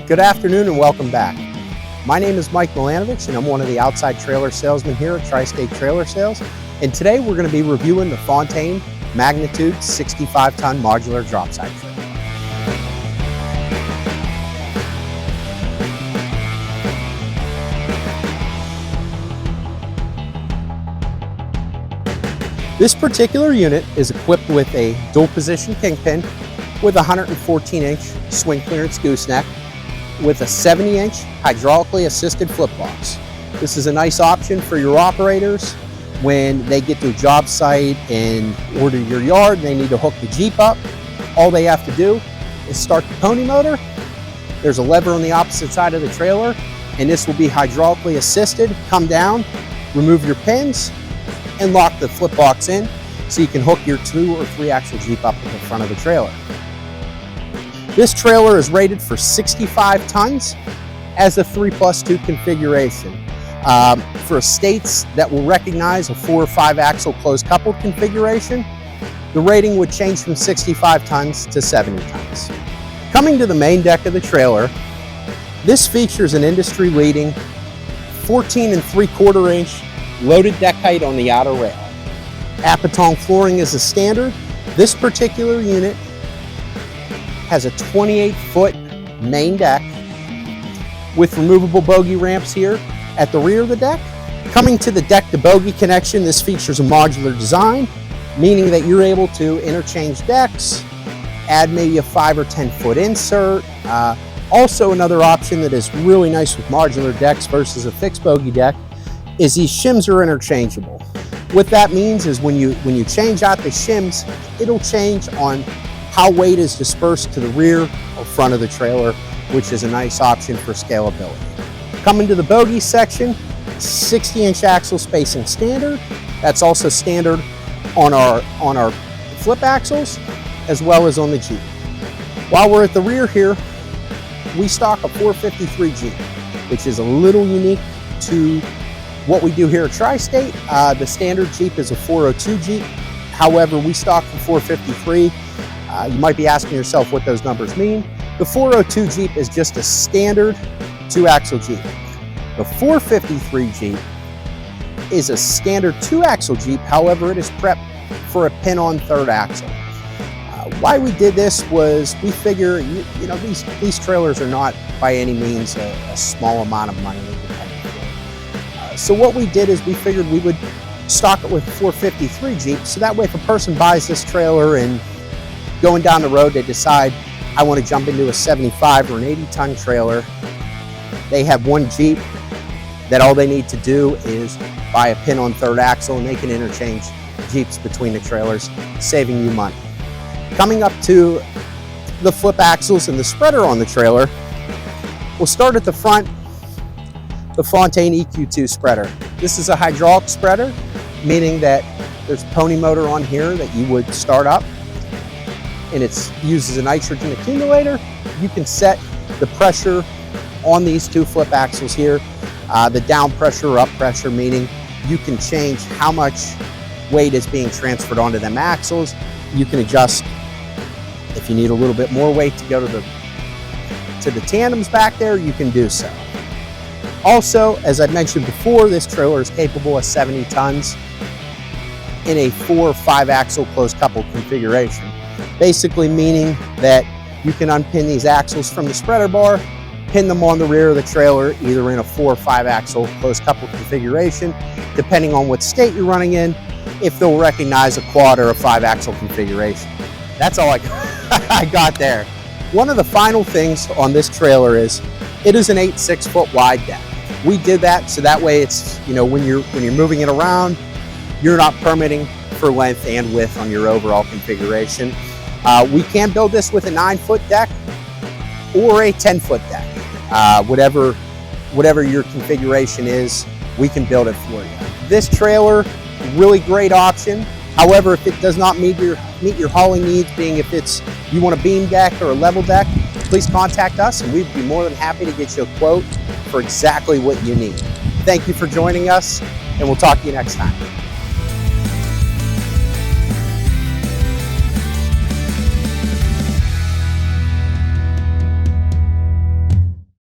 Good afternoon and welcome back. My name is Mike Milanovich and I'm one of the outside trailer salesmen here at Tri-State Trailer Sales. And today we're going to be reviewing the Fontaine Magnitude 65-ton modular drop side trailer. This particular unit is equipped with a dual position kingpin with a 114-inch swing clearance gooseneck with a 70-inch hydraulically assisted flip box. This is a nice option for your operators when they get to a job site and order your yard and they need to hook the Jeep up. All they have to do is start the pony motor. There's a lever on the opposite side of the trailer and this will be hydraulically assisted. Come down, remove your pins and lock the flip box in so you can hook your 2 or 3 axle Jeep up at the front of the trailer. This trailer is rated for 65 tons as a 3+2 configuration. For states that will recognize a 4 or 5 axle closed coupled configuration, the rating would change from 65 tons to 70 tons. Coming to the main deck of the trailer, this features an industry leading 14 3/4 inch loaded deck height on the outer rail. Apatong flooring is a standard. This particular unit has a 28-foot main deck with removable bogie ramps here at the rear of the deck. Coming to the deck to bogie connection, this features a modular design, meaning that you're able to interchange decks, add maybe a 5 or 10-foot insert. Also another option that is really nice with modular decks versus a fixed bogie deck is these shims are interchangeable. What that means is when you change out the shims, it'll change on how weight is dispersed to the rear or front of the trailer, which is a nice option for scalability. Coming to the bogie section, 60-inch axle spacing standard. That's also standard on our flip axles as well as on the Jeep. While we're at the rear here, we stock a 453 Jeep, which is a little unique to what we do here at Tri-State. The standard Jeep is a 402 Jeep. However, we stock the 453. You might be asking yourself what those numbers mean. The 402 Jeep is just a standard 2-axle Jeep. The 453 Jeep is a standard 2-axle Jeep. However, it is prepped for a pin-on 3rd axle. Why we did this was we figure, you know, these trailers are not by any means a small amount of money. So what we did is we figured we would stock it with a 453 Jeep, so that way if a person buys this trailer and going down the road they decide I want to jump into a 75 or an 80-ton trailer, they have one Jeep that all they need to do is buy a pin on 3rd axle and they can interchange Jeeps between the trailers, saving you money. Coming up to the flip axles and the spreader on the trailer, we'll start at the front. The Fontaine EQ2 spreader. This is a hydraulic spreader, meaning that there's a pony motor on here that you would start up, and it uses a nitrogen accumulator. You can set the pressure on these 2 flip axles here, the down pressure or up pressure, meaning you can change how much weight is being transferred onto them axles. You can adjust if you need a little bit more weight to go to the tandems back there, you can do so. Also, as I mentioned before, this trailer is capable of 70 tons in a 4 or 5 axle closed coupled configuration. Basically meaning that you can unpin these axles from the spreader bar, pin them on the rear of the trailer, either in a 4 or 5 axle closed coupled configuration, depending on what state you're running in, if they'll recognize a quad or a 5 axle configuration. That's all I got there. One of the final things on this trailer is it is an 8.6-foot wide deck. We did that so that way it's, you know, when you're moving it around, you're not permitting for length and width on your overall configuration. We can build this with a 9-foot deck or a 10-foot deck. Whatever your configuration is, we can build it for you. This trailer, really great option. However, if it does not meet your hauling needs, being if you want a beam deck or a level deck, please contact us and we'd be more than happy to get you a quote for exactly what you need. Thank you for joining us and we'll talk to you next time.